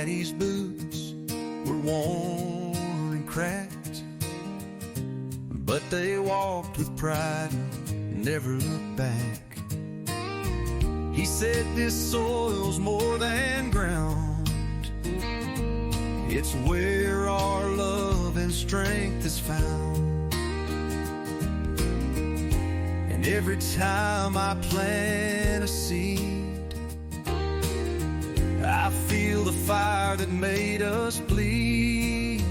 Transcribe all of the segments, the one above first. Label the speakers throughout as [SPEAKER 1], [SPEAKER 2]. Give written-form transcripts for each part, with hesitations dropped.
[SPEAKER 1] Daddy's boots were worn and cracked, but they walked with pride and never looked back. He said this soil's more than ground, it's where our love and strength is found. And every time I plant a seed, I feel the fire that made us bleed.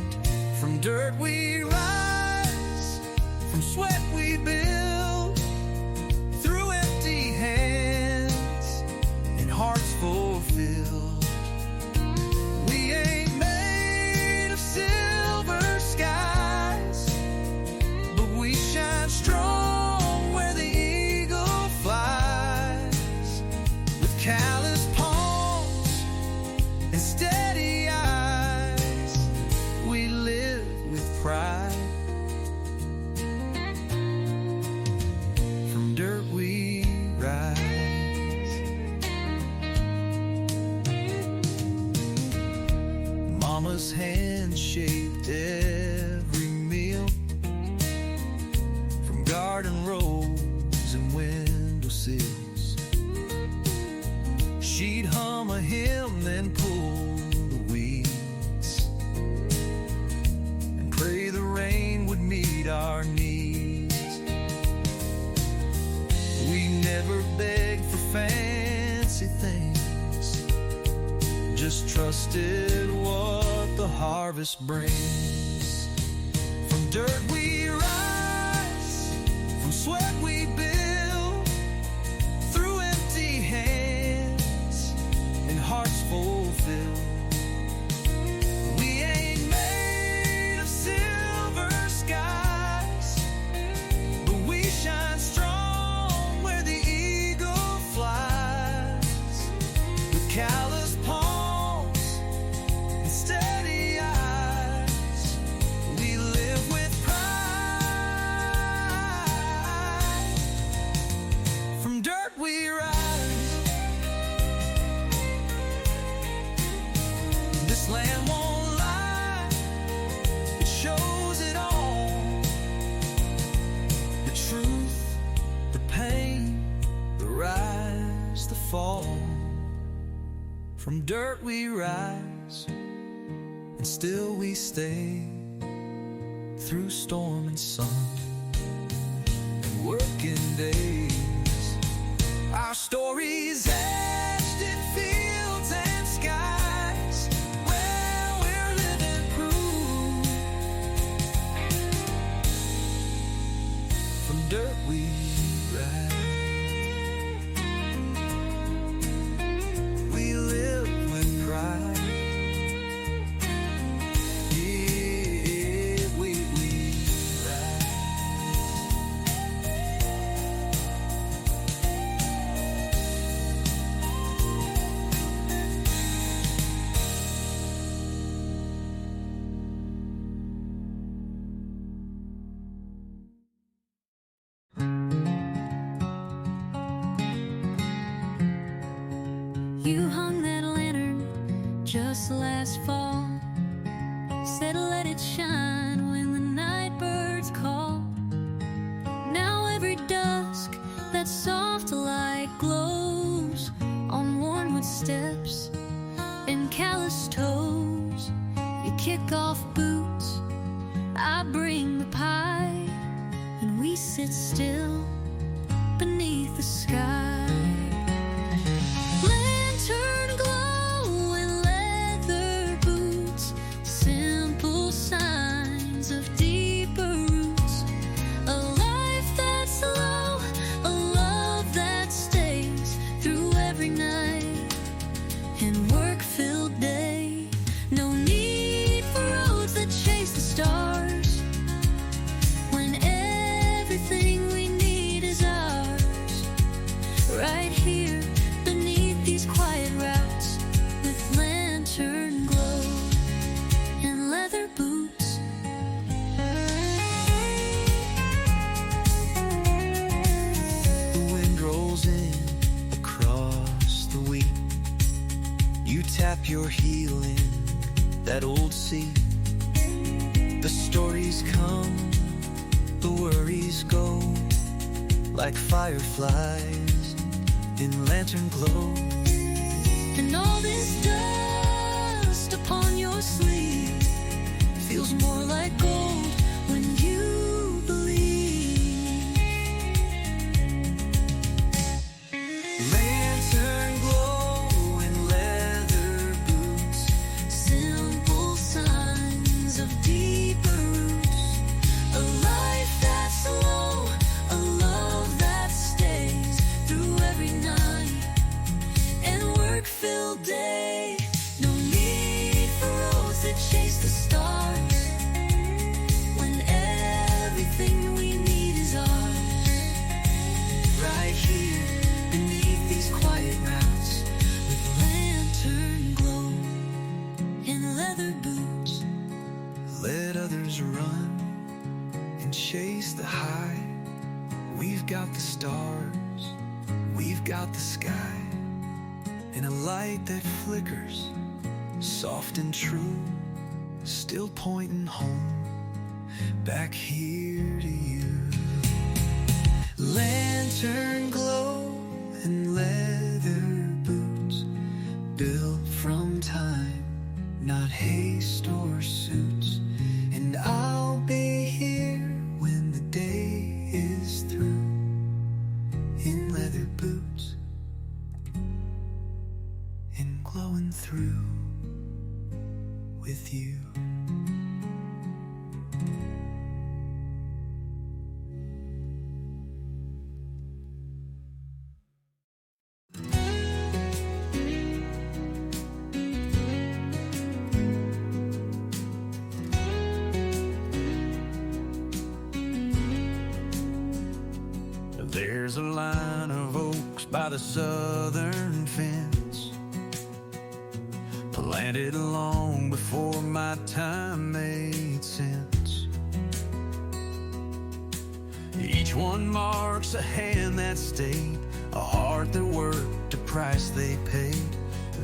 [SPEAKER 1] From dirt we rise, from sweat we build, through empty hands and hearts fulfilled. We ain't made of silver skies, but we shine strong where the eagle flies. With callous palms and steady eyes, we live with pride. From dirt we rise. Mama's hand shaped every meal, from garden rows and windowsills. She'd hum a hymn, then pull the weeds, and pray the rain would meet our needs. We never begged for fancy things, just trusted what the harvest brings. From dirt we rise, from sweat we build, through empty hands and hearts fulfilled. We ain't made of silver skies, but we shine strong where the eagle flies. With callous palms and steady eyes, we live with pride. From dirt we rise. This land won't lie, it shows it all. The truth, the pain, the rise, the fall. From dirt we rise, and still we stay, through storm and sun and working days. Our stories etched in fields and skies, where we're living proof. From dirt we rise. We live with pride. Yeah, we rise.
[SPEAKER 2] You hung that lantern just last fall, said let it shine when the night birds call. Now every dusk that soft light glows on worn wood steps and calloused toes. You kick off boots, I bring the pie, and we sit still beneath the sky. Lantern glow and leather boots, simple signs of deeper roots. A life that's slow, a love that stays through every night and work-filled day. No need for roads that chase the stars, when everything we need is ours. Right here beneath these quiet routes, with lantern glow and leather boots.
[SPEAKER 1] The wind rolls in across the wheat. You tap your heel in that old sea. The stories come, the worries go, like fireflies in lantern glow.
[SPEAKER 2] And all this dust upon your sleeve feels more like gold when you believe.
[SPEAKER 1] Lantern glow in leather boots,
[SPEAKER 2] Simple signs of deeper roots. A life that's slow, a love that stays through every night and work-filled day. No need for roads that chase the stars when everything we need is ours. Right here beneath these quiet routes, with lantern glow in leather boots.
[SPEAKER 1] let others run and chase the high. We've got the stars, we've got the sky, and a light that flickers, soft and true, still pointing home, back here to you. Lantern glow and leather boots, built from time, not haste or suits. And I'll be here when the day is through, in leather boots and glowing through with you. There's a line of oaks by the southern fence, planted long before my time made sense. Each one marks a hand that stayed, a heart that worked, a price they paid.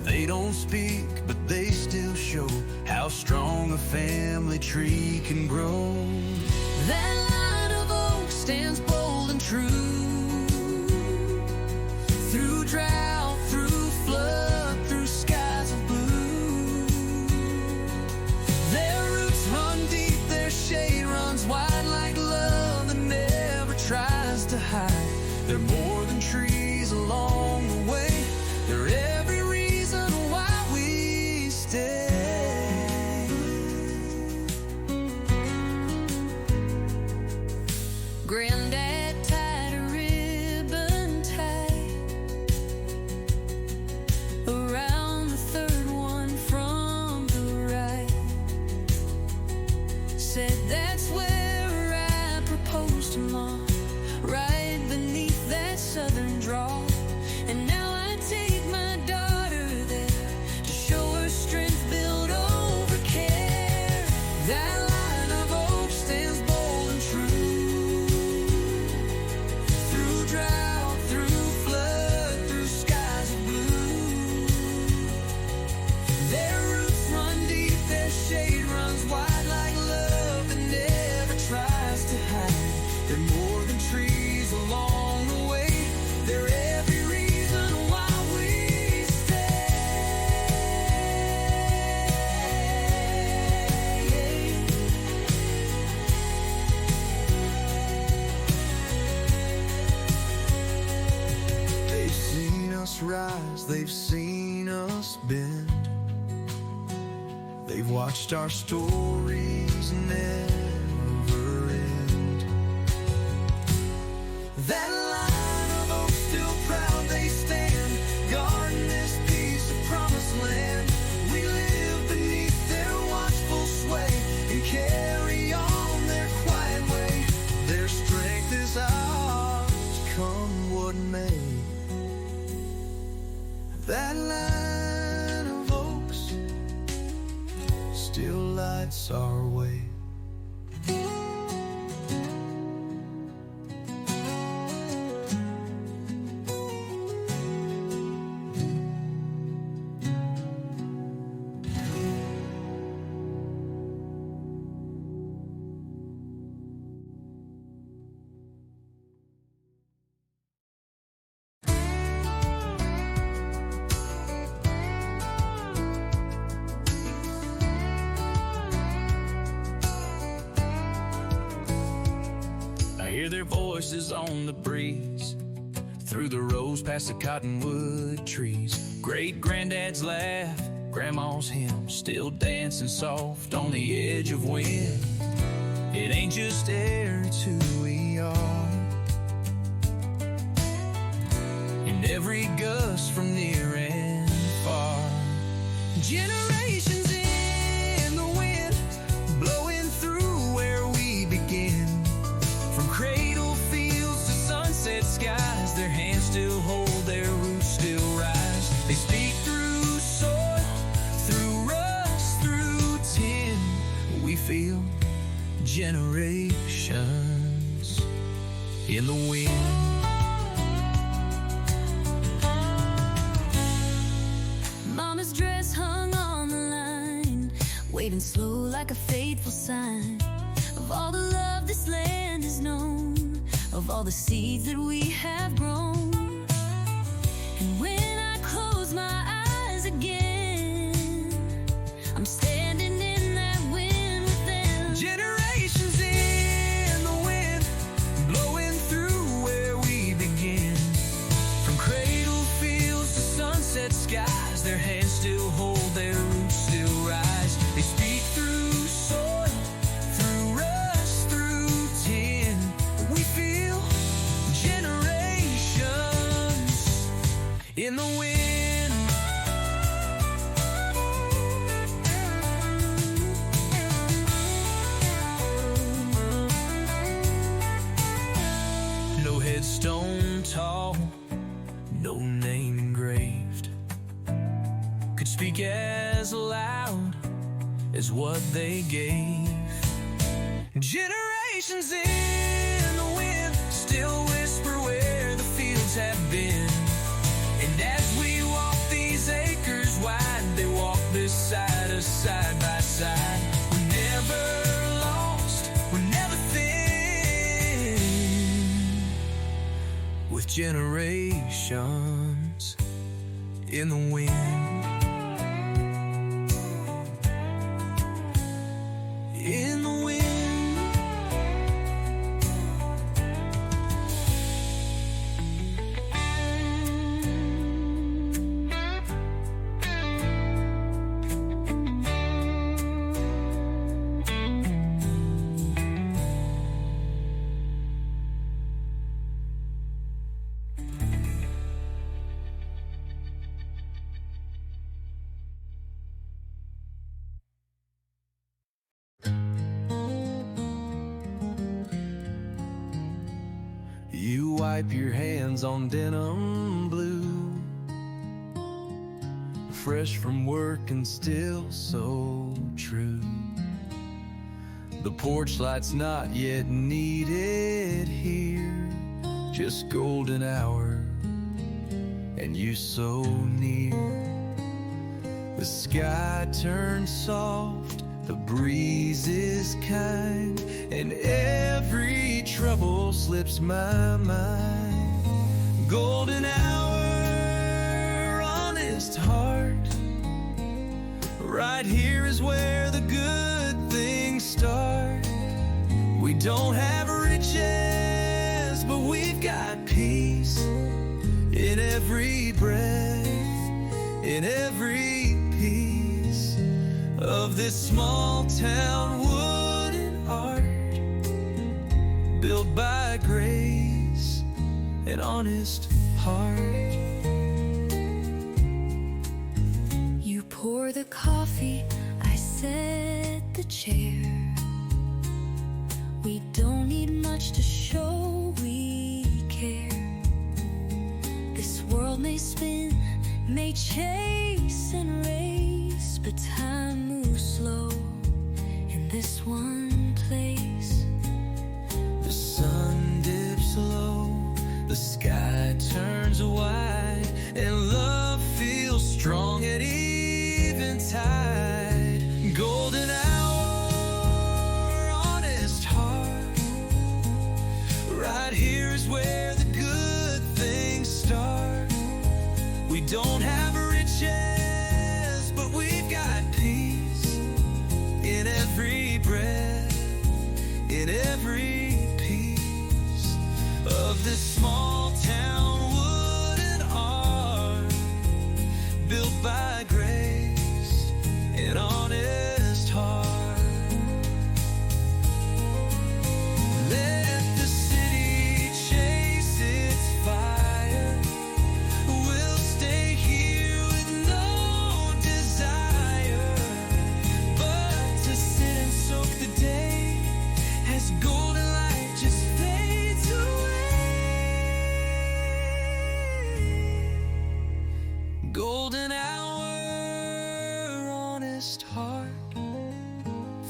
[SPEAKER 1] They don't speak, but they still show how strong a family tree can grow.
[SPEAKER 2] That line of oak stands bold and true. Through drought, through flood, through skies of blue. Their roots run deep, their shade runs wide, like love that never tries to hide. They're more than trees along the way, they're every reason why we stay. Granddad tied a ribbon tight around the third one from the right. Said that's where I proposed to Mom, right beneath that southern draw. And now I take my daughter there to show her strength built over care. That line of oak stands bold and true. Through drought, through flood, through skies of blue. Their roots run deep, their shade runs wide, like love that never tries to hide. They're more than trees along the way, they're every reason why we stay.
[SPEAKER 1] They've seen us rise, they've seen us bend. They've watched our stories never end. That line of oak still proud they stand, guarding this piece of promised land. We live beneath their watchful sway and carry on their quiet way. Their strength is ours, come what may. That line of oaks still lights our way. hear their voices on the breeze, through the rows past the cottonwood trees. Great granddad's laugh, grandma's hymn, still dancing soft on the edge of wind. It ain't just air, it's who we are. And every gust from near and far, generations in the wind, blowing through where we begin. From cradle fields to sunset skies, their hands still hold, their roots still rise. They speak through soil, through rust, through tin. We feel generations in the wind.
[SPEAKER 2] Mama's dress hung on the line, waving slow like a faithful sign of all the love this land has known, of all the seeds that we have grown. And when I close my eyes again, I'm standing in that wind with them.
[SPEAKER 1] Generations in the wind, blowing through where we begin. From cradle fields to sunset skies, their hands still hold, their roots still rise. They speak through soil, through rust, through tin. We feel generations in the wind. No headstone tall, no name engraved, could speak as loud as what they gave. Generations in the wind still whisper where the fields have been. And as we walk these acres wide, they walk beside us side by side. We're never lost, we're never thin, with generations in the wind. In the wind. You wipe your hands on denim blue, fresh from work and still so true. The porch light's not yet needed here, just golden hour and you so near. The sky turns soft, the breeze is kind, and every trouble slips my mind. Golden hour, honest heart, right here is where the good things start. We don't have riches, but we've got peace in every breath, in every piece of this small town wooden art, built by grace and honest heart.
[SPEAKER 2] You pour the coffee, I set the chair. We don't need much to show we care. This world may spin, may chase and race, but time moves slow in this one place.
[SPEAKER 1] The sun dips low, the sky turns wide, and love feels strong at eventide. Golden hour, honest heart, right here is where the good things start. We don't have riches, but we've got peace in every breath, in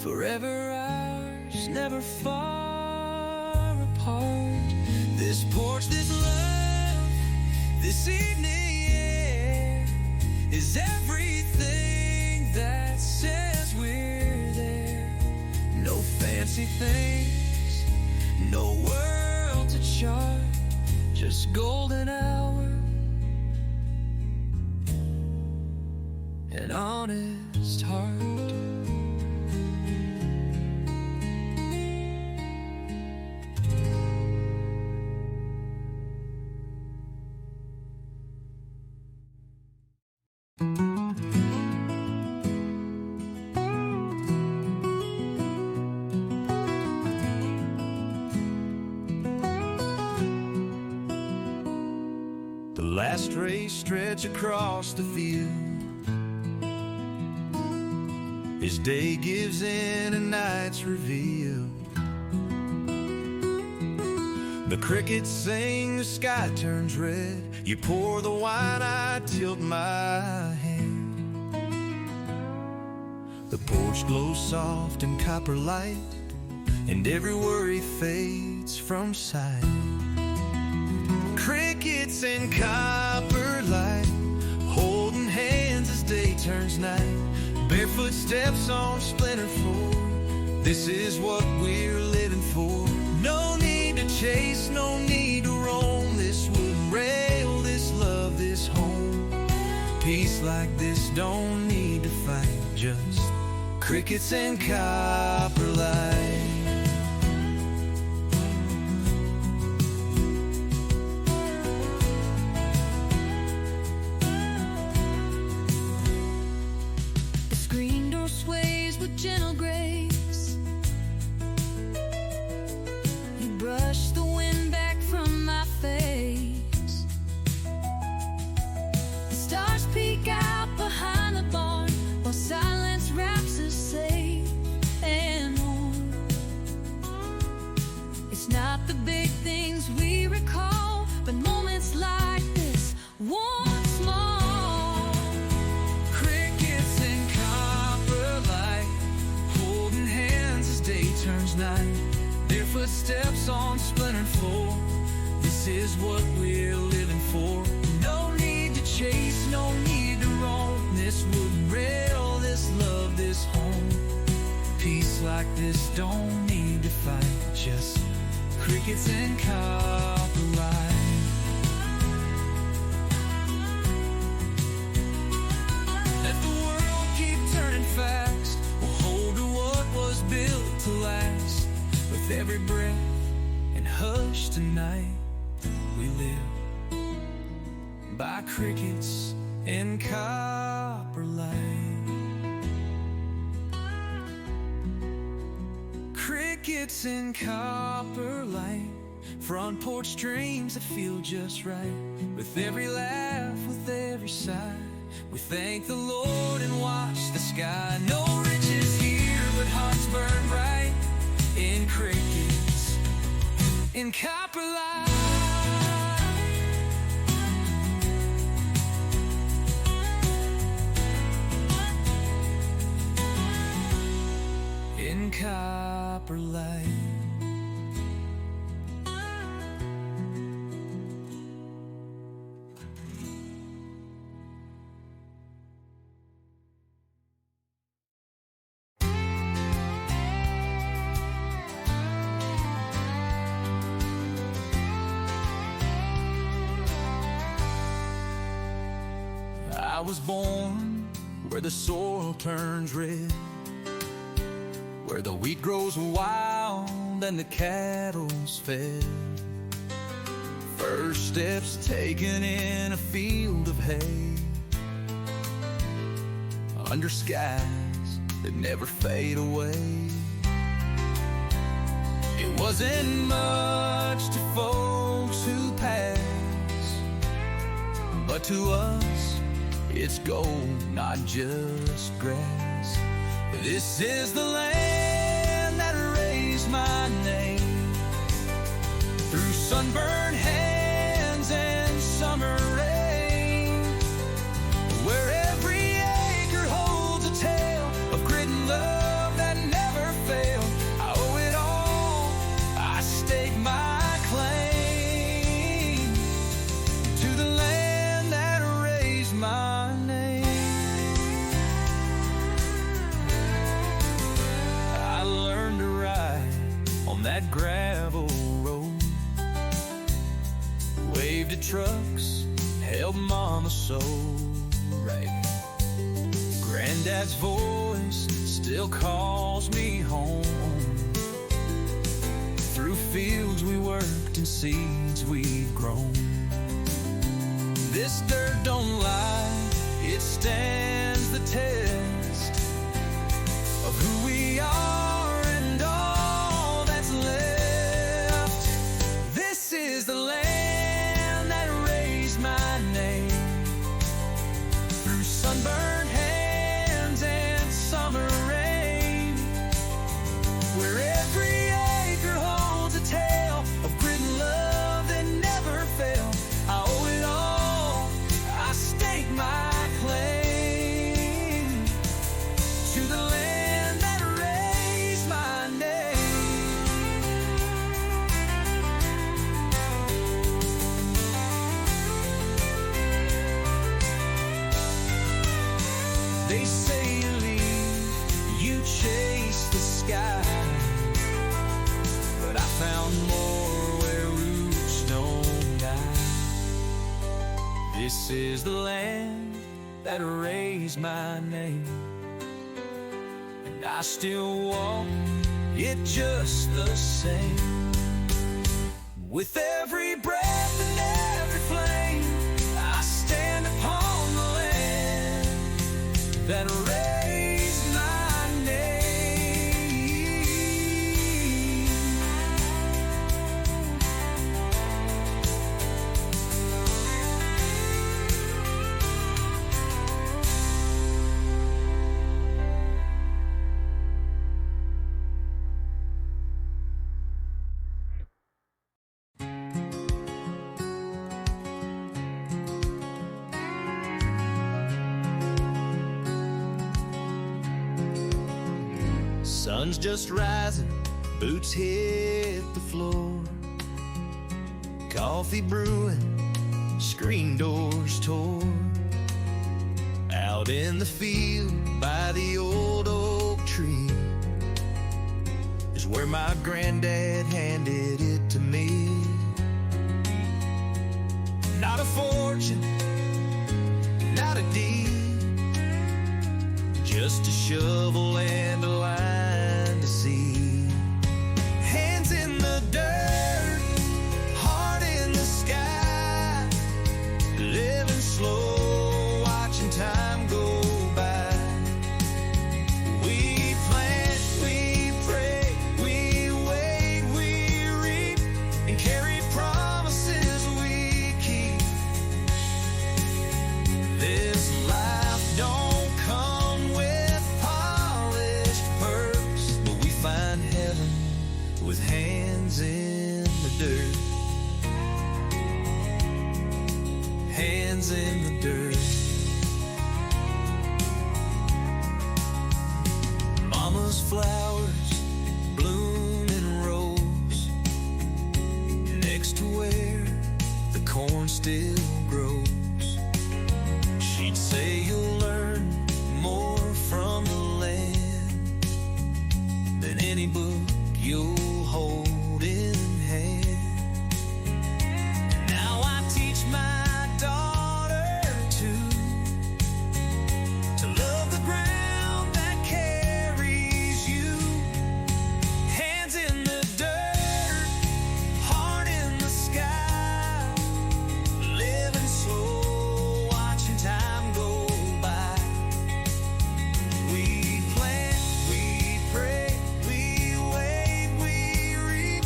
[SPEAKER 1] forever ours, never far apart. This porch, this love, this evening air is everything that says we're there. No fancy things, no world to chart, just golden hour and honest heart. The last rays stretch across the field as day gives in and night's revealed. The crickets sing, the sky turns red. You pour the wine, I tilt my hand. The porch glows soft in copper light, and every worry fades from sight. Crickets and copper light, holding hands as day turns night. Barefoot steps on splintered floor, this is what we're living for. No need to chase, no need to roam. This wooden rail, this love, this home. Peace like this don't need to fight, just crickets and copper light.
[SPEAKER 2] Gentle grace, you brush the wind back from my face. The stars peek out behind the barn while silence wraps us safe and warm. It's not the big things we recall, but moments like this once more. Turns night, their footsteps on splintered floor. This is what we're living for. No need to chase, no need to roam. This wooden rail, this love, this home. Peace like this don't need to fight, just crickets and copper light. Let the world keep turning fast, we'll hold to what was built to last. With every breath and hush tonight, we live by crickets and copper light. Crickets and copper light, front porch dreams that feel just right. With every laugh, with every sigh, we thank the Lord and watch the sky. No riches here, but hearts burn bright in crickets, in copper light. In copper light. I was born where the soil turns red, where the wheat grows wild and the cattle's fed. First steps taken in a field of hay, under skies that never fade away. It wasn't much to folks who pass, but to us it's gold, not just grass. This is the land that raised my name, through sunburned hands and summer rain, where every acre holds a tale of grit and love that never
[SPEAKER 1] that gravel road. Waved at trucks, held mama so right. Granddad's voice still calls me home. Through fields we worked and seeds we'd grown. This dirt don't lie, it stands the test of who we are and all that's left. This is the land that raised my name. Through sunburned hands and summer rain, where every acre holds a tale of grit and love that never failed. I owe it all, I stake my claim to the land that raised my name. They say you leave, you chase the sky, but I found more where roots don't die. This is the land that raised my name, and I still walk it just the same. With every breath and every flame, I stand upon the land that raised my name. Sun's just rising, boots hit the floor. Coffee brewing, screen doors tore. Out in the field by the old oak tree is where my granddad handed it to me. Not a fortune, not a deed, just a shovel and a line to see. Hands in the dirt, heart in the sky, living slow, watching time go by. We plant, we pray, we wait, we reap, and carry promises we keep. This life don't come with polished perks, but we find heaven with hands in the dirt. Hands in the dirt. Mama's flowers bloom in rows next to where the corn still grows. She'd say you'll learn more from the land than any book you'll hold in hand. And now I teach my daughter to love the ground that carries you. Hands in the dirt, heart in the sky, living slow, watching time go by. We plant, we pray, we wait, we reap,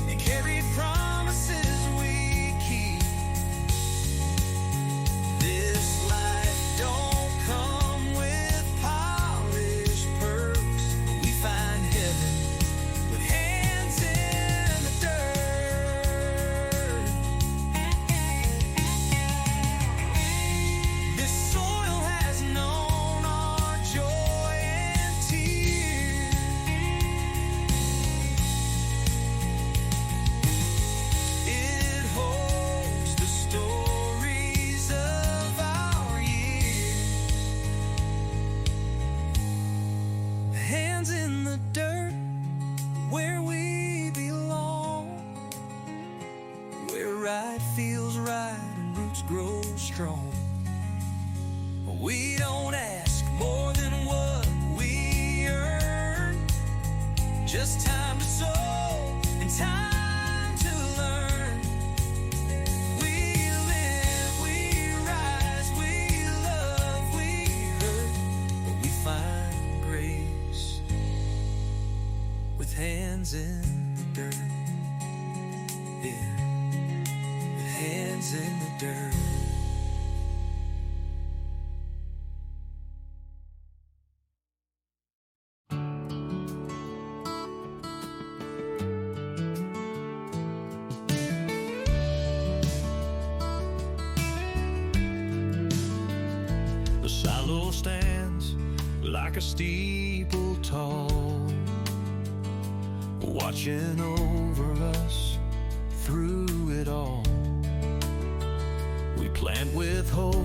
[SPEAKER 1] and carry promises Just time to sow and time to learn. We live, we rise, we love, we hurt, but we find grace with hands in the dirt. Yeah, with hands in the dirt. Stands like a steeple tall, watching over us through it all. We plant with hope,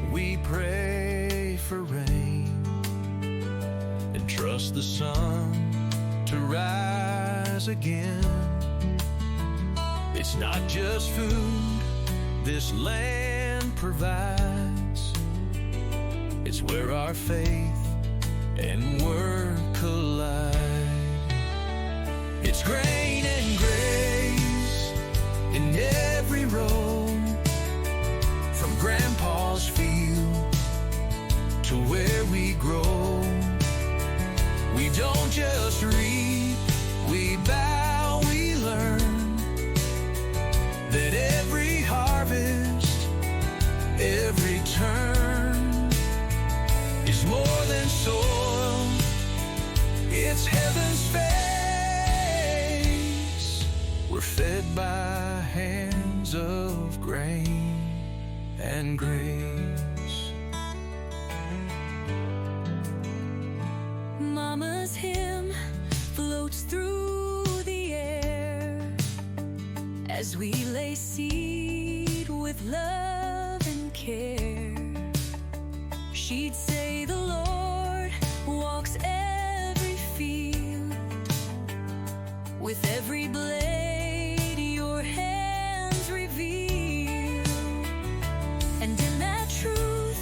[SPEAKER 1] we pray for rain, and trust the sun to rise again. It's not just food this land provides, it's where our faith and work collide. It's grain and grace in every row, from Grandpa's field to where we grow. We don't just reap, we bow, we learn that every harvest, every turn is more than soil, it's heaven's face. We're fed by hands of grain and grace.
[SPEAKER 2] Mama's hymn floats through the air as we lay seed with love and care. She'd say the Lord walks every field, with every blade your hands reveal, and in that truth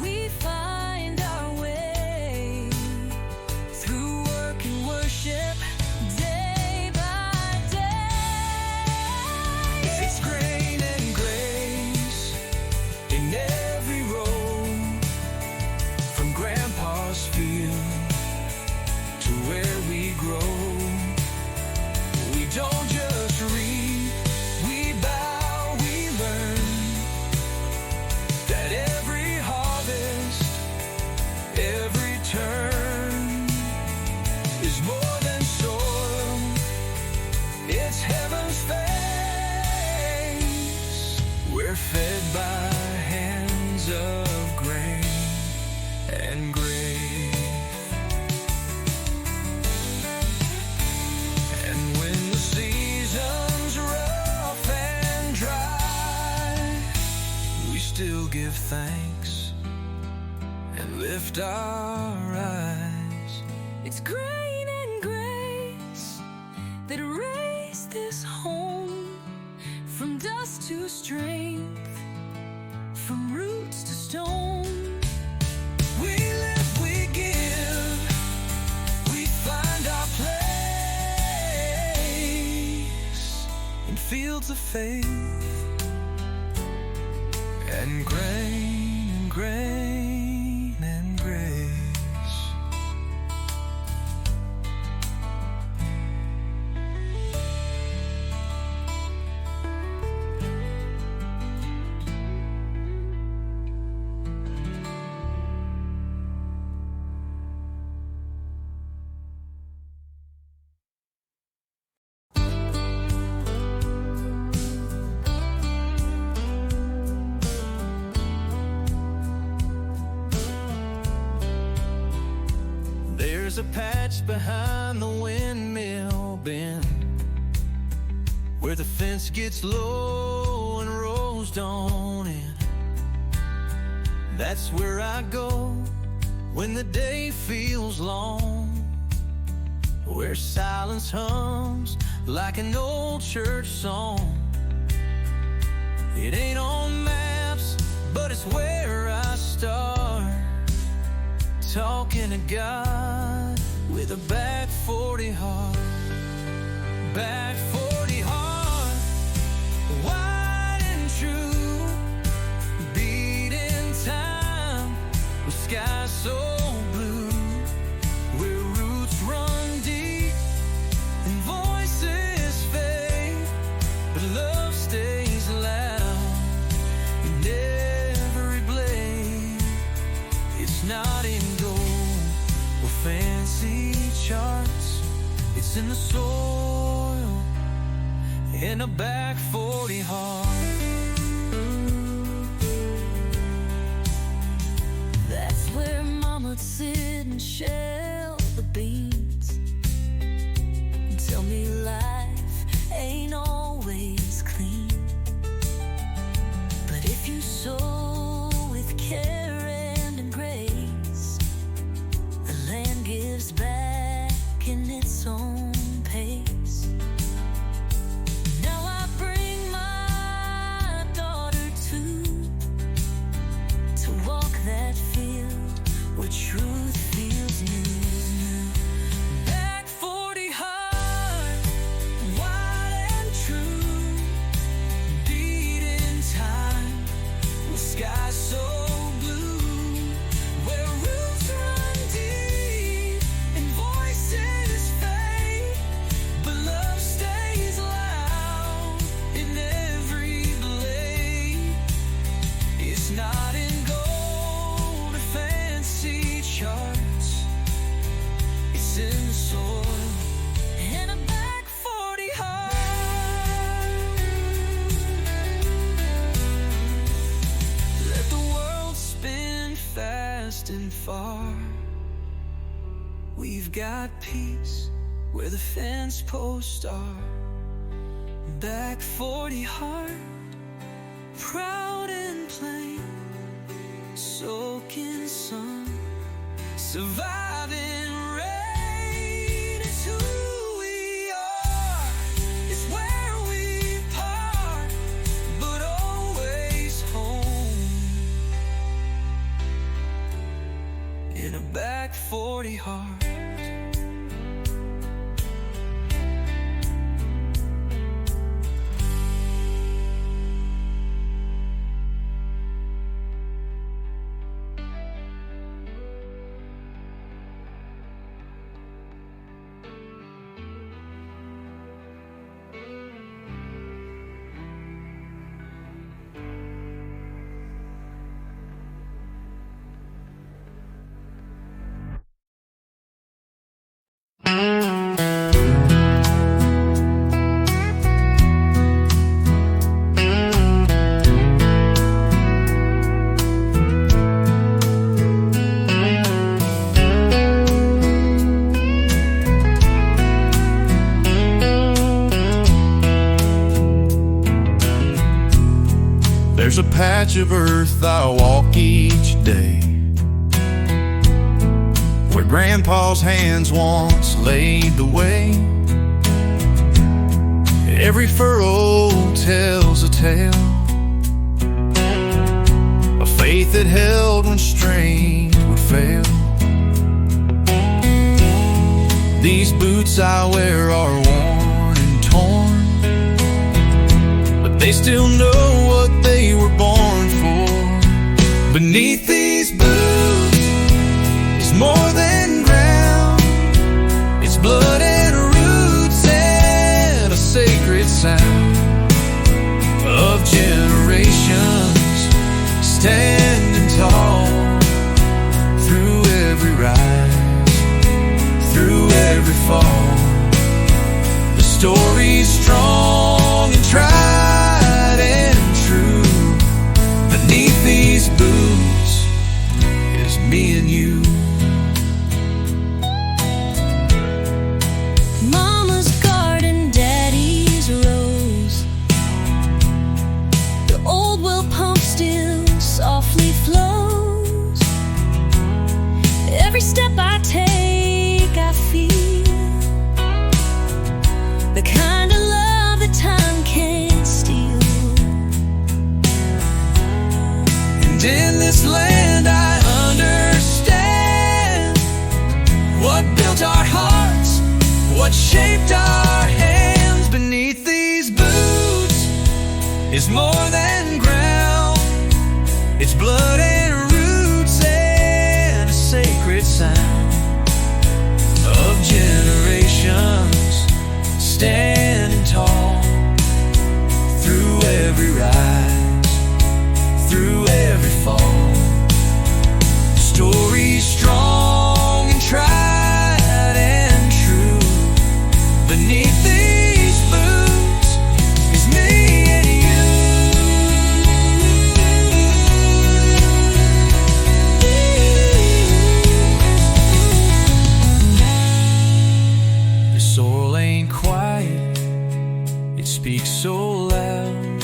[SPEAKER 2] we find our way, through work and worship, day by day.
[SPEAKER 1] It's grain and grace in every row, from Grandpa's field to where we grow. We don't just reap, we bow, we learn that every harvest, every turn is more than soil, it's heaven's face. We're fed by hands of grain and grace. And when the season's rough and dry, we still give thanks and lift our eyes.
[SPEAKER 2] It's grain and grace that raised this home, from dust to strength, from roots to stone.
[SPEAKER 1] We live, we give, we find our place in fields of faith and grain and grain and grace. There's a patch behind the windmill bend where the fence gets low and rows don't end. That's where I go when the day feels long, where silence hums like an old church song. It ain't on maps, but it's where I start, talking to God with with a back 40 heart, back 40 heart, wide and true, beating time with skies so blue, where roots run deep and voices fade, but love stays loud in every blade. It's not in gold or fancy charts, it's in the soil, in a back 40 heart. That's where Mama'd sit and shell the beans and tell me life ain't always clean, but if you sow with care and in grace, the land gives back in its own pace. Now I bring my daughter to walk that field where truth feels new. Back 40 heart, wide and true, beating time with skies so blue, where roots run deep and voices fade, but love stays loud in every blade. It's not in gold or fancy charts, it's in the soil, in a back 40 heart. Let the world spin fast and far. We've got peace where the fence posts are. Back 40 heart, proud and plain, soaking sun, surviving rain. It's who we are, it's where we part, but always home, in a back 40 heart. There's a patch of earth I walk each day, where Grandpa's hands once laid the way. Every furrow tells a tale of faith that held when strength would fail. These boots I wear are worn and torn, but they still know what they were born for. Beneath these boots is more than ground, it's blood and roots and a sacred sound of generations standing tall through every rise, through every fall. The story's strong and tried and true. Beneath these boots is me and you.
[SPEAKER 2] Mama's garden, Daddy's rose, the old well pump still softly flows. Every step I take, I feel the kind of love that time can't steal.
[SPEAKER 1] And in this land I understand what built our hearts. shaped our hands beneath these boots is more than ground. It's blood and roots and a sacred sound of generations standing tall through every rise, through every fall. Stories strong and tried and true. Beneath these boots is me and you. The soil ain't quiet, it speaks so loud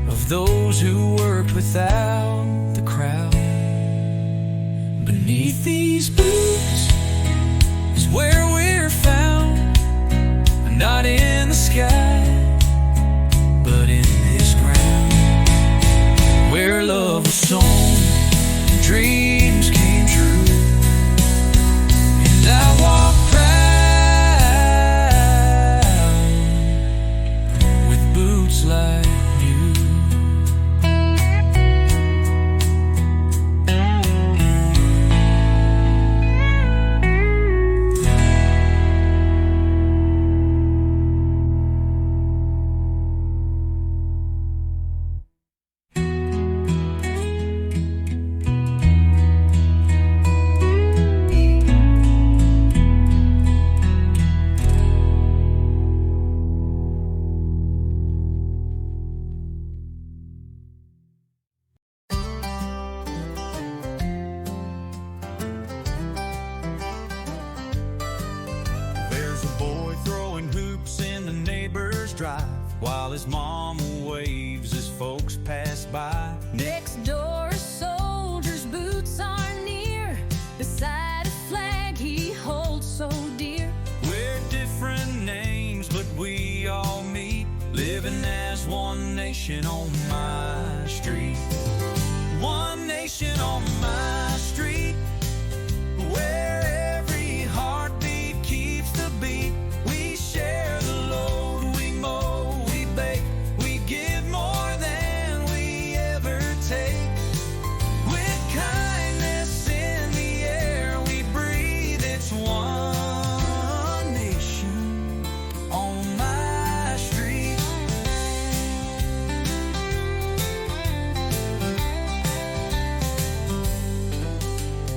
[SPEAKER 1] of those who worked without the crowd. Beneath these boots is where we're found, not in the sky, but in this ground, where love was sown and dreams came true. And I walk proud with boots like you. There's a boy throwing hoops in the neighbor's drive while his mama waves as folks pass by.
[SPEAKER 2] Next door, a soldier's boots are near, beside a flag he holds so dear.
[SPEAKER 1] We're different names, but we all meet, living as one nation on my street. One nation on my street, where every heartbeat keeps the beat. We share the load, we mow, we bake, we give more than we ever take. With kindness in the air we breathe, it's one nation on my street.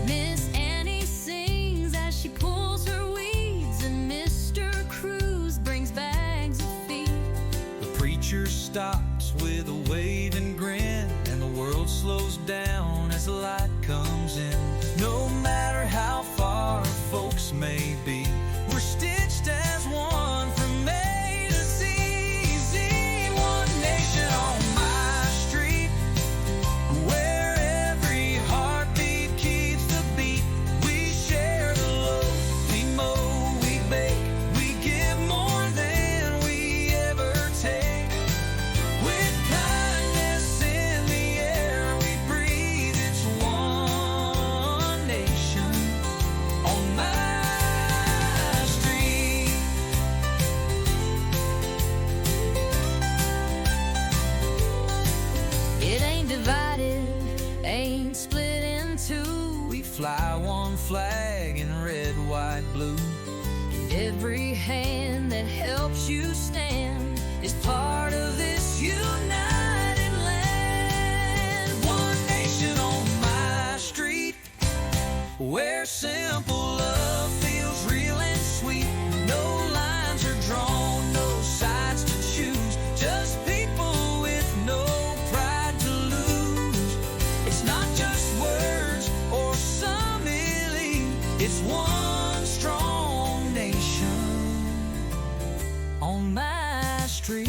[SPEAKER 2] Miss Annie sings as she pulls her weeds, and Mr. Cruz brings bags of feed.
[SPEAKER 1] The preacher stops with a wave and grin, and the world slows down as the light comes in. No matter how far our folks may be, we're stitched as one from A to Z. One nation on my street, where every heartbeat keeps the beat. We share the load, we mow, we bake, we give more than we ever take. With kindness in the air we breathe, it's one nation on my street.
[SPEAKER 2] It ain't divided, ain't split in two.
[SPEAKER 1] We fly one flag in red, white, blue.
[SPEAKER 2] Every hand that helps you stand is part of this united land.
[SPEAKER 1] One nation on my street, where simple love feels real and sweet. No lines are drawn, no sides to choose, just people with no pride to lose. It's not just words or some elite, it's one strong nation on my street.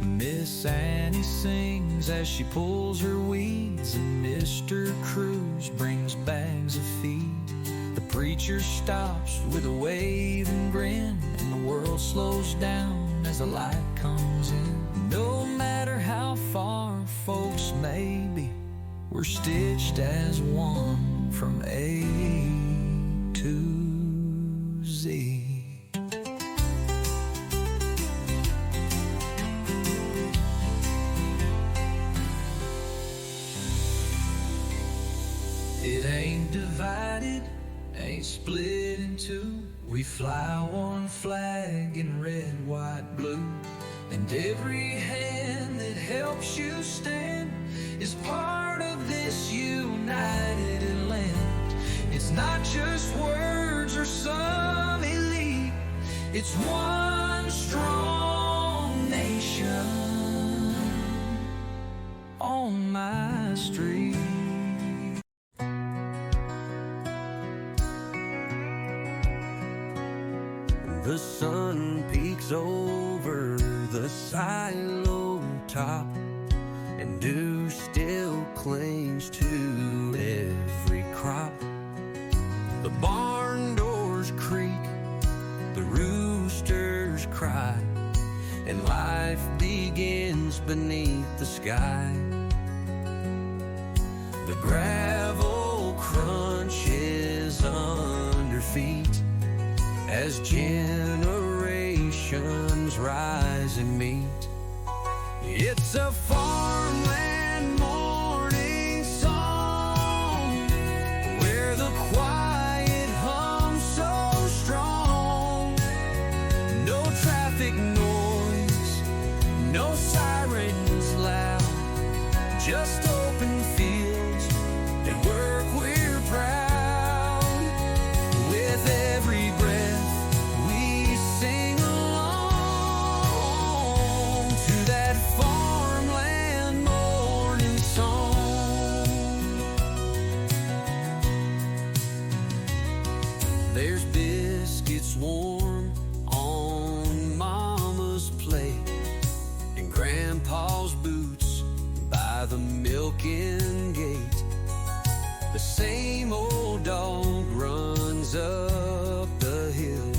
[SPEAKER 1] Miss Annie sings as she pulls her weeds, and Mr. Cruz brings bags of feed. The preacher stops with a wave and grin, and the world slows the light comes in. No matter how far folks may be, we're stitched as one from A to Z. It ain't divided, ain't split in two. We fly one flag in red, white, blue. And every hand that helps you stand is part of this united land. It's not just words or some elite, it's one strong nation on my street. The sun peeks over the silo top, and dew still clings to every crop. The barn doors creak, the roosters cry, and life begins beneath the sky. The gravel crunches under feet as generations rise and meet. It's a farmland morning song where the quiet hums so strong. No traffic noise, no sirens loud, just open fields and work we're proud. With every breath we sing along to that farmland morning song. There's biscuits warm on Mama's plate, and Grandpa's boots by the milking gate. The same old dog runs up the hill,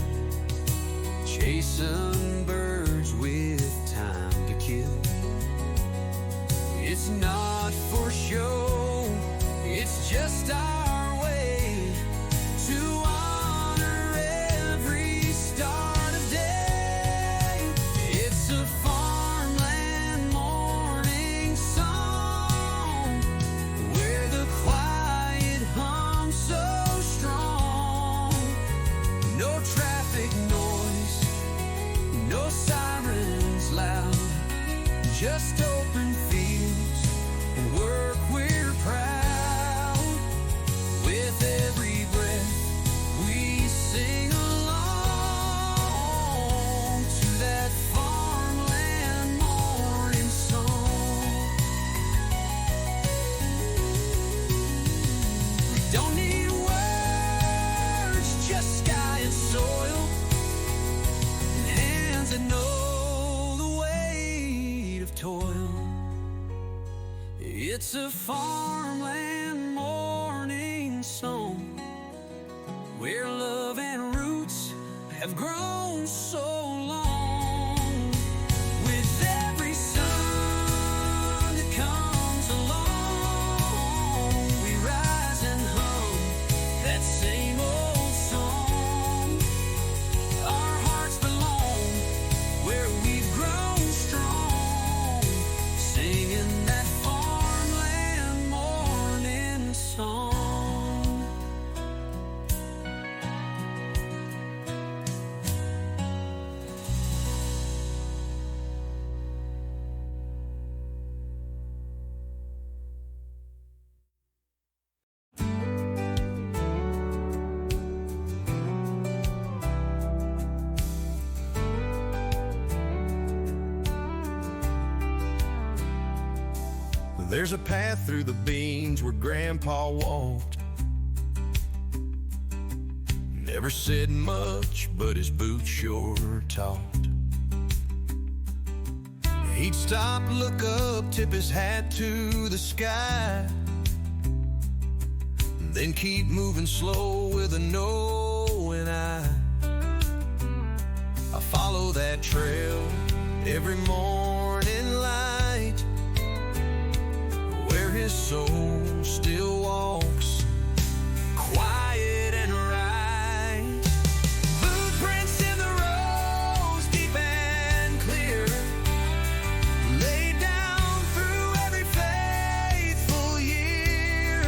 [SPEAKER 1] chasing birds with time to kill. It's not for show, it's just our way to honor every start of day. It's a farmland morning song where the quiet hums so strong. No traffic noise, no sirens loud, just open fields and work we're proud. With every breath we sing along to that farmland morning song. We don't need words, just sky and soil, and hands that know the weight of toil. It's a farmland morning song where love and roots have grown so long. With every sun that comes along, we rise and hum that same old song. Our hearts belong where we've grown strong, singing that farmland morning song. There's a path through the beans where Grandpa walked. Never said much, but his boots sure talked. He'd stop, look up, tip his hat to the sky, then keep moving slow with a knowing eye. I follow that trail every morning light, where his soul still walks quiet and right. Footprints in the rose, deep and clear, laid down through every faithful year.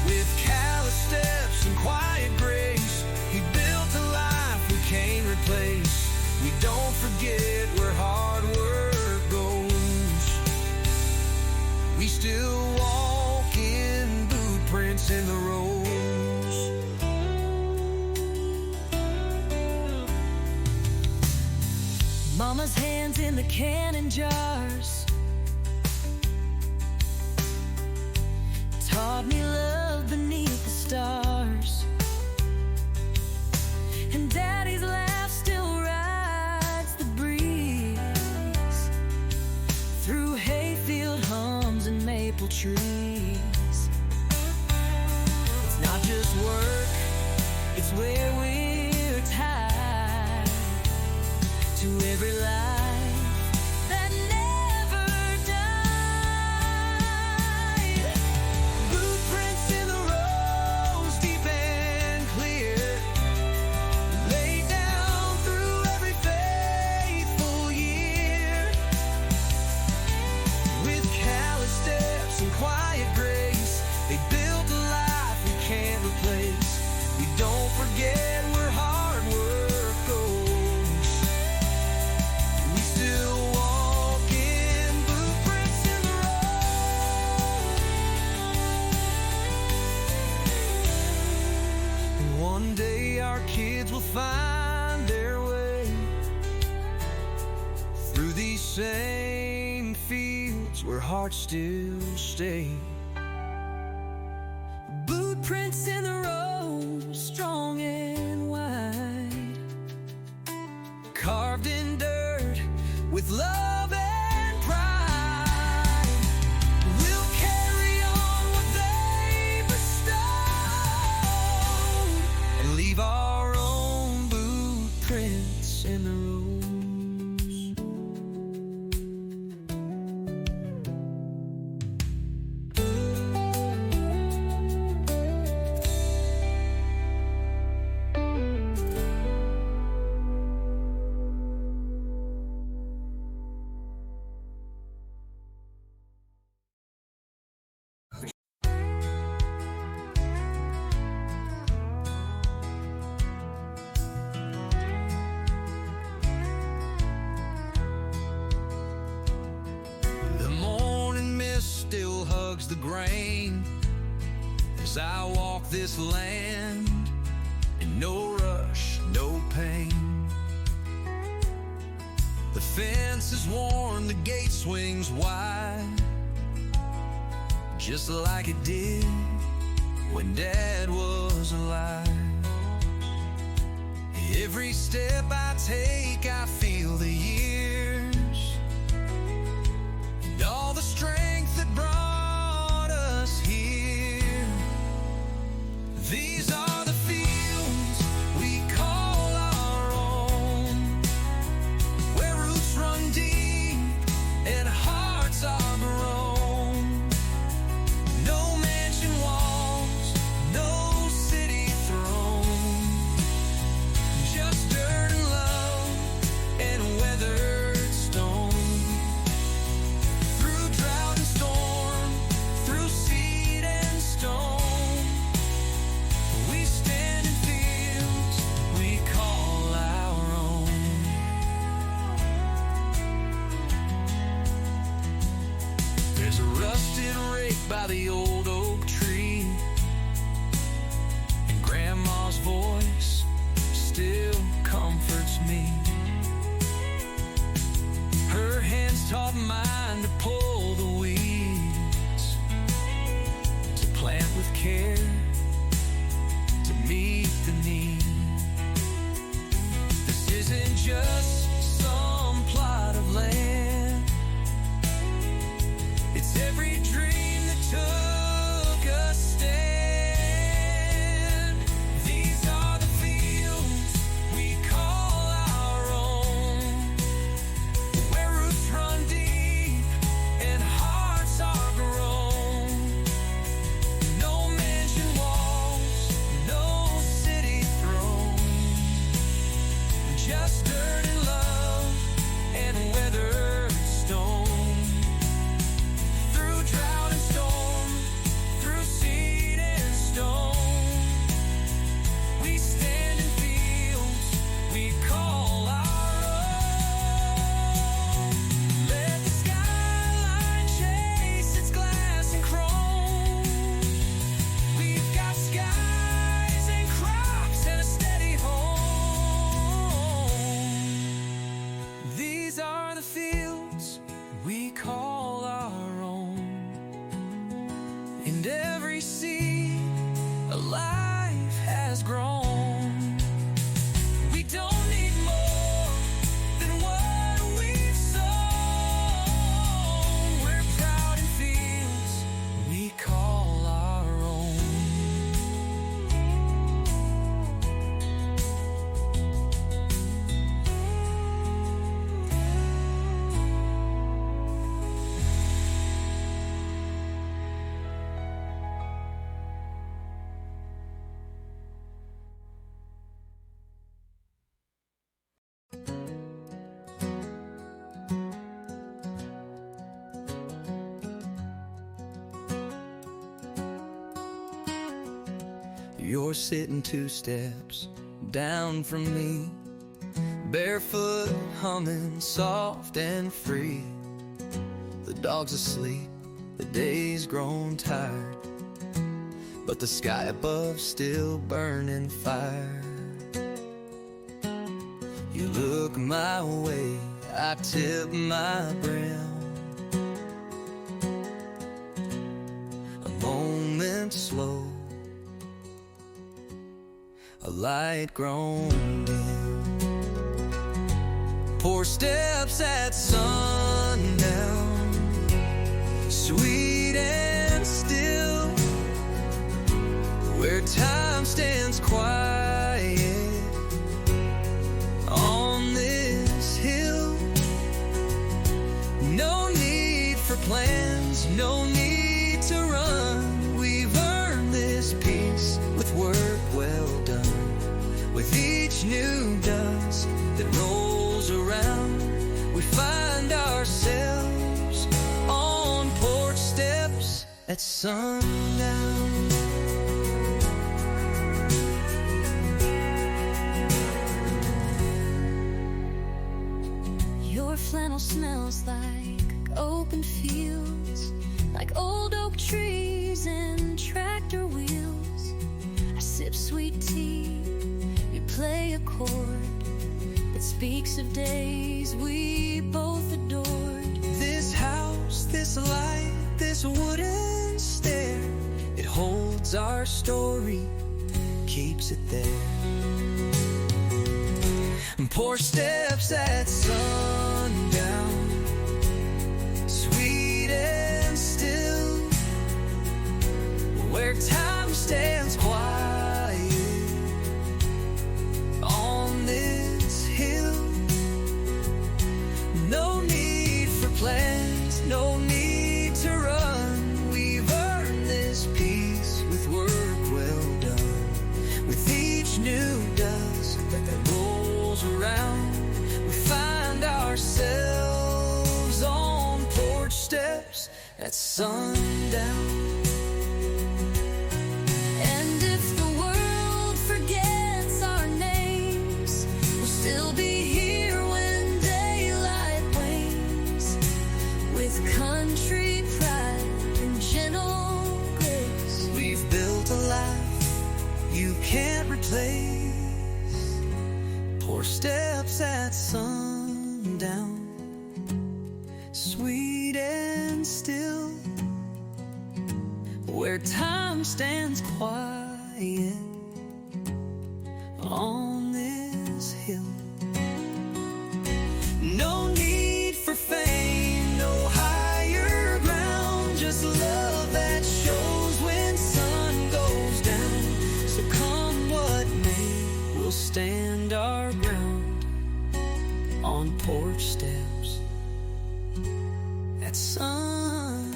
[SPEAKER 1] With callous steps and quiet grace, he built a life we can't replace. We don't forget where hard work goes. We still walk in boot prints in the rose.
[SPEAKER 2] Mama's hands in the canning jars taught me love beneath the stars, and Daddy's laugh still rides the breeze through hayfield hums and maple trees. It's not just work, it's where we're tied to every life that never died. Boot prints in the rose, deep and clear, laid down through every faithful year. With callous steps and quiet grace, they built a life we can't replace. We don't forget where hard work goes. We still walk in boot prints in the road. And one day our kids will find their way through these same fields where hearts still stay. Boot prints in the road, strong and wide, carved in dirt with love and pride. We'll carry on what they bestowed and leave our own boot prints in the road. The morning mist still hugs the grain as I walk this land in no rush, no pain. The fence is worn, the gate swings wide, just like it did when Dad was alive. Every step I take, I feel the years and all the strength that brought us here. These are the fields we call our own, where roots run deep and hearts are grown. No mansion walls, no city throne, just dirt and love and weathered stone. Through drought and storm, through seed and stone, we stand in fields we call our own. There's a rusted rake by the old oak tree, and Grandma's voice still comforts me. Her hands taught mine to pull the weeds, to plant with care, to meet the need. This isn't just some plot of land, it's every dream that took a stand. These are the fields we call our own,
[SPEAKER 1] Dirt and love and weathered stone. Through drought and storm, through seed and stone, we stand in fields we call our own. Let the skyline chase its glass and chrome. We've got skies and crops and a steady home. These are the fields we call our own. And every seed alive has grown. We don't need more than what we've sown. We're proud in fields we call our own. You're sitting 2 steps down from me, barefoot, humming, soft and free. The dog's asleep, the day's grown tired, but the sky above still burning fire. You look my way, I tip my brim. A moment slow, a light grown dim. Poor steps at sundown, sweet and still, where time stands quiet on this hill. No need for plans, no need to run. We've earned this peace with work well done. With each new dust that rolls around, we find ourselves on porch steps at sundown.
[SPEAKER 2] Your flannel smells like open fields, like old oak trees and tractor wheels. I sip sweet tea, you play a chord that speaks of days we both adored.
[SPEAKER 1] This house, this light, this wooden stair, it holds our story, keeps it there. Porch steps at sundown, sweet and still, where time stands quiet on this hill. No need for plans, no need to run. We've earned this peace with work well done. With each new dust that rolls around, we find ourselves on porch steps at sundown.
[SPEAKER 2] And if the world forgets our names, we'll still be here when daylight wanes. With country pride and gentle grace,
[SPEAKER 1] We've built a life you can't replace. Porch steps at sundown, sweet and still, where time stands quiet on this hill. No need for fame, no higher ground, just love that shows when sun goes down. So come what may, we'll stand our ground on porch steps at sundown.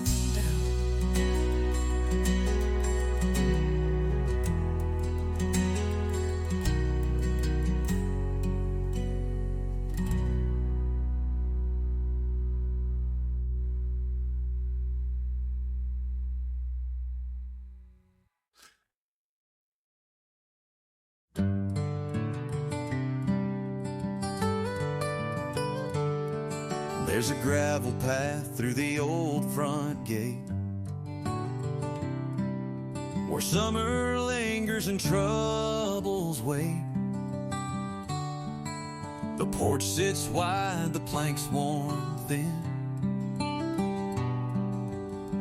[SPEAKER 1] There's a gravel path through the old front gate, where summer lingers and troubles wait. The porch sits wide, the planks worn thin,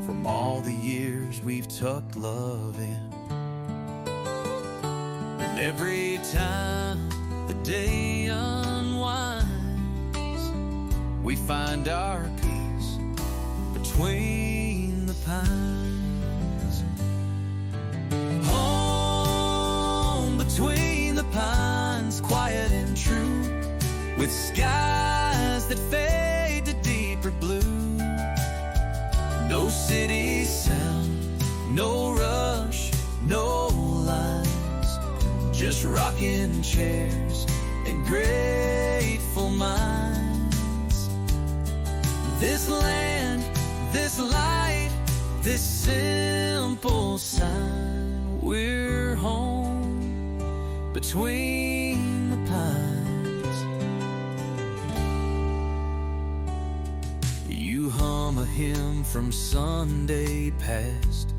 [SPEAKER 1] from all the years we've tucked love in. And every time the day unwinds, we find our peace between the pines. Home between the pines, quiet and true, with skies that fade to deeper blue. No city sound, no rush, no lines, just rocking chairs and grateful minds. This land, this light, this simple sign, we're home between the pines. You hum a hymn from Sunday past,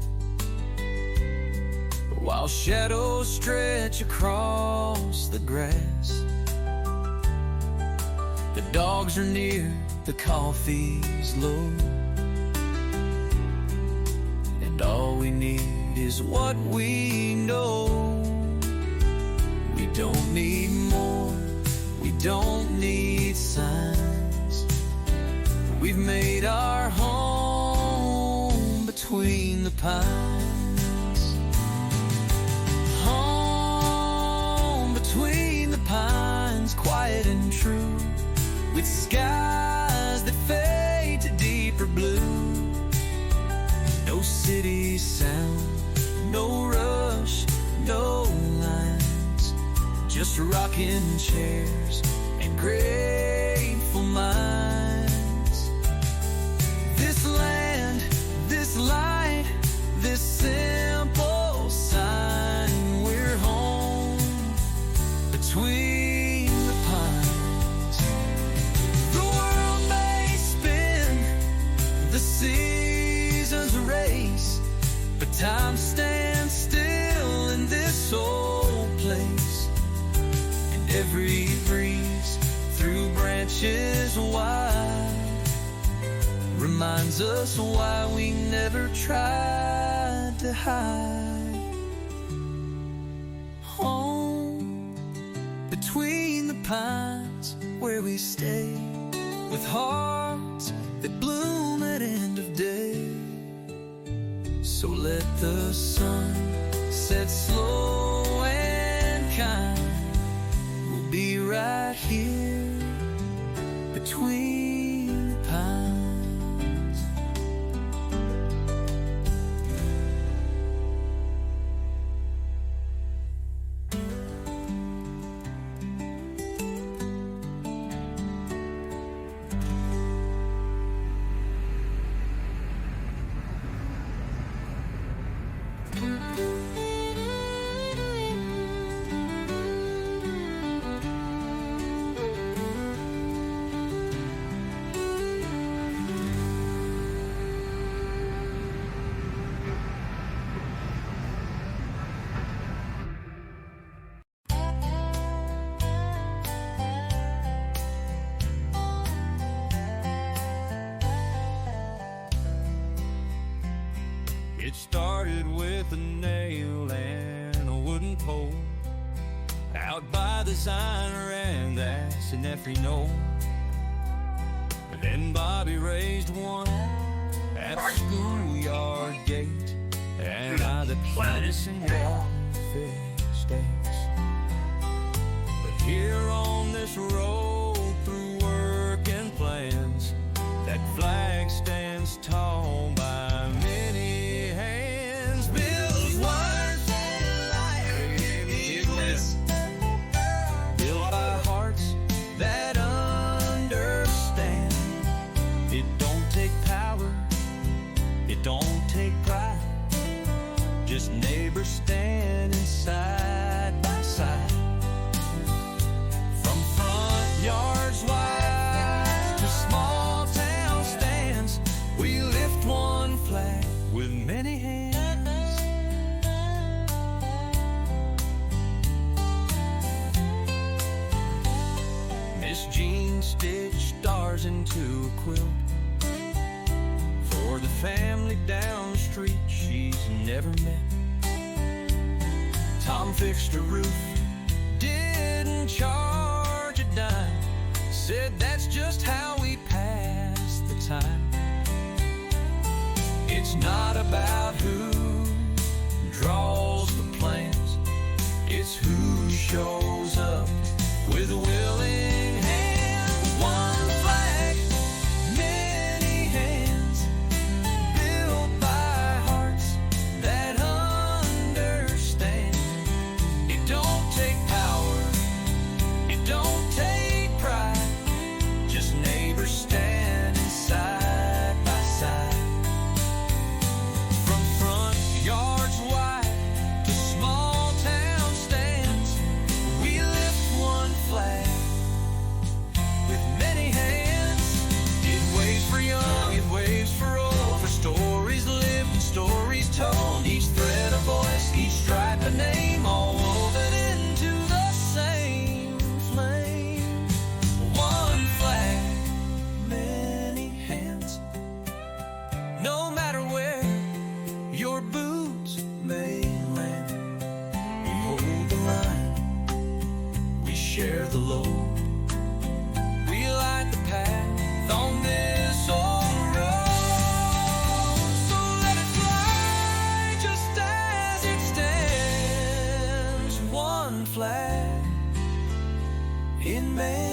[SPEAKER 1] while shadows stretch across the grass. The dogs are near, the coffee's low, and all we need is what we know. We don't need more, we don't need signs. We've made our home between the pines. Home between the pines, quiet and true, with skies that fade to deeper blue. No city sound, no rush, no lines, just rocking chairs and grateful minds. This land, this light, this simple sign, we're home between the pines. The world may spin, the seasons race, but time stands still in this old place. And every breeze through branches wide reminds us why we never tried to hide. Home between the pines, where we stay, with hearts that bloom at end of day. So let the sun set slow and kind. We'll be right here between the pines. It started with a nail and a wooden pole out by the signer, and that's an every knoll. Then Bobby raised one at the schoolyard gate, and by the place in Warfield States. But here on this road through work and plans, that flag stands tall by many hands. Build words and liars, built by hearts that understand. It don't take power, it don't take pride, just neighbors standing side by side. From front yard Miss Jean stitched stars into a quilt for the family down the street she's never met. Tom fixed a roof, didn't charge a dime, said that's just how we pass the time. It's not about who draws the plans, it's who shows up with a willing hand. One flag, many hands, built by hearts that understand. It don't take power, it don't take pride, just neighbors standing side by side. From front yards wide to small town stands, we lift one flag with many hands. It waves for young, it waves for old, for stories lived and stories told. Each thread a voice, each stripe a name, all woven into the same flame. One flag, many hands. No matter where your boots may land, we hold the line, we share the load, we light the path on this old road. So let it fly just as it stands, one flag in man.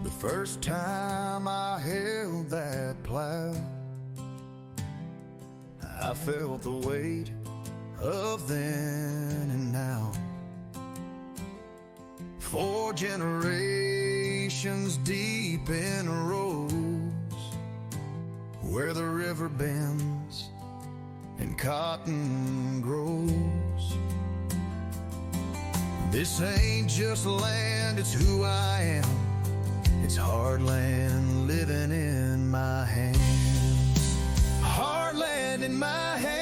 [SPEAKER 1] The first time I held that plow, I felt the weight of then and now. 4 generations deep in rows where the river bends and cotton grows. This ain't just land, it's who I am. It's hard land living in my hands. Hard land in my hands.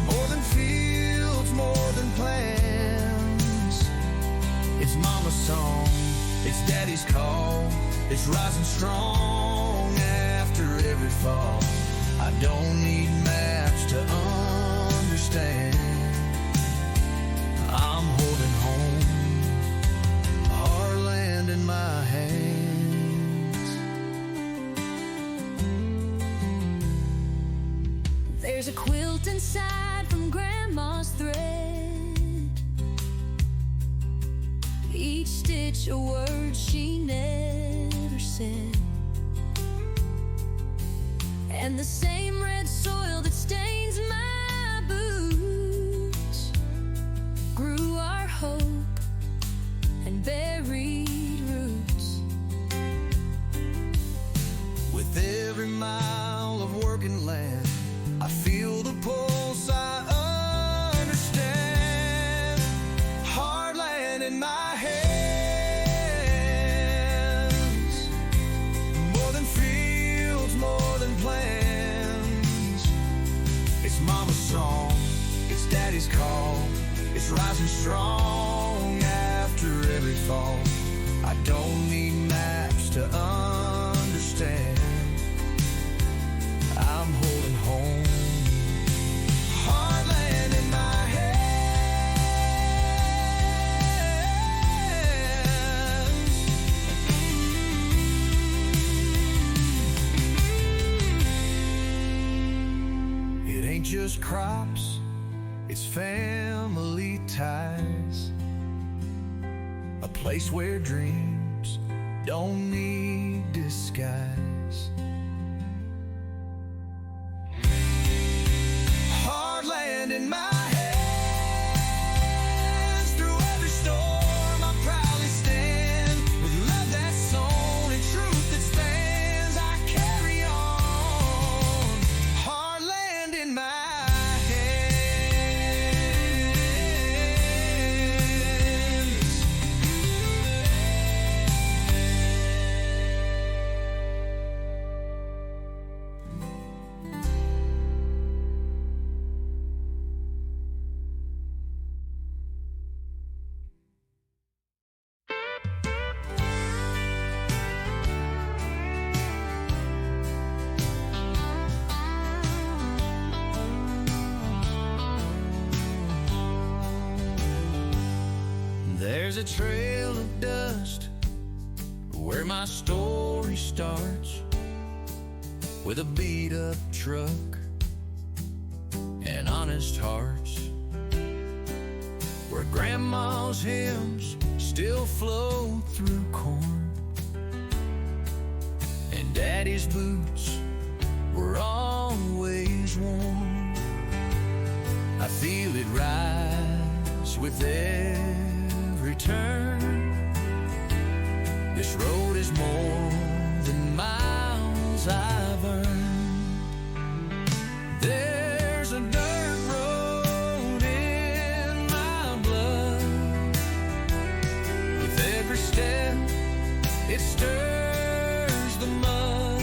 [SPEAKER 1] More than fields, more than plans. It's mama's song, it's daddy's call. It's rising strong after every fall. I don't need maps to understand. I'm holding home, hard land in my hands.
[SPEAKER 2] There's a quilt inside from Grandma's thread, each stitch a word she never said, and the same red soil that stains my boots grew our hope and buried roots.
[SPEAKER 1] With every mile of working land, I feel the pulse, I understand. Hard land in my hands. More than fields, more than plans. It's mama's song, it's daddy's call. It's rising strong after every fall. I don't need maps to understand. I'm holding home, hard land in my just crops, it's family ties. A place where dreams don't need disguise. Hard land in my hands, through every storm I proudly stand. With love that's sown and truth that stands, I carry on. Hard land in my There's a trail of dust where my story starts, with a beat-up truck and honest hearts, where grandma's hymns still flow through corn, and daddy's boots were always warm. I feel it rise with every turn. This road is more than miles I've earned. There's a dirt road in my blood. With every step, it stirs the mud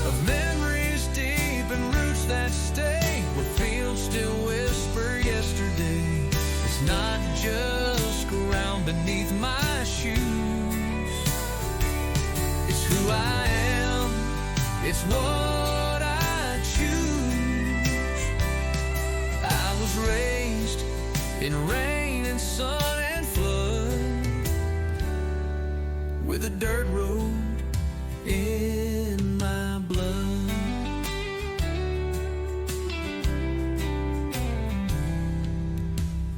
[SPEAKER 1] of memories deep and roots that stay, where fields still whisper yesterday. It's not just ground beneath my shoes. It's who I am, it's what I choose. I was raised in rain and sun and flood, with a dirt road in my blood.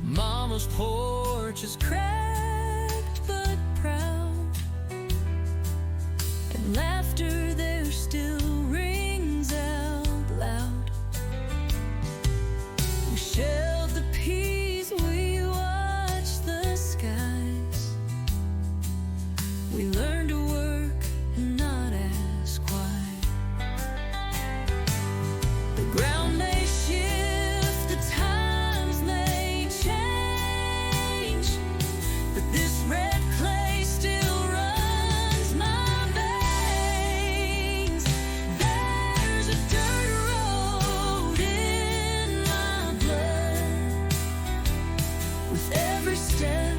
[SPEAKER 1] Mama's porch is cracked but proud, and laughter there still rings out loud. We shelled the peas, we watched the skies. We learned to work and not ask why. The ground may shift, the times may change, but this red clay still runs my veins. There's a dirt road in my blood. With every step,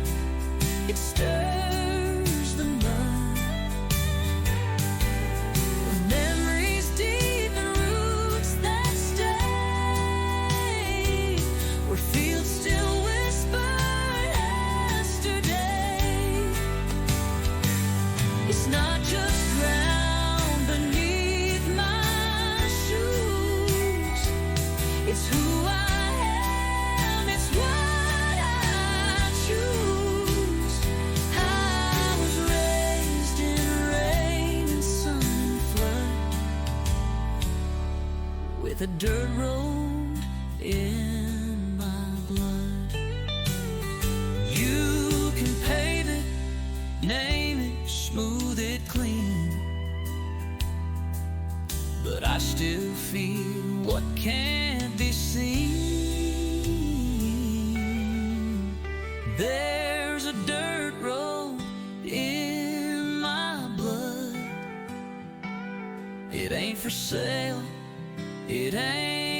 [SPEAKER 1] it stirs the mud of memories deep and roots that stay, where fields still whisper yesterday. It's not just ground beneath my shoes. It's who I am, it's what I choose. I was raised in rain and sun and flood, with a dirt road in my blood. You can pave it, name it, smooth it clean, but I still feel what can't be seen. There's a dirt road in my blood. It ain't for sale, it ain't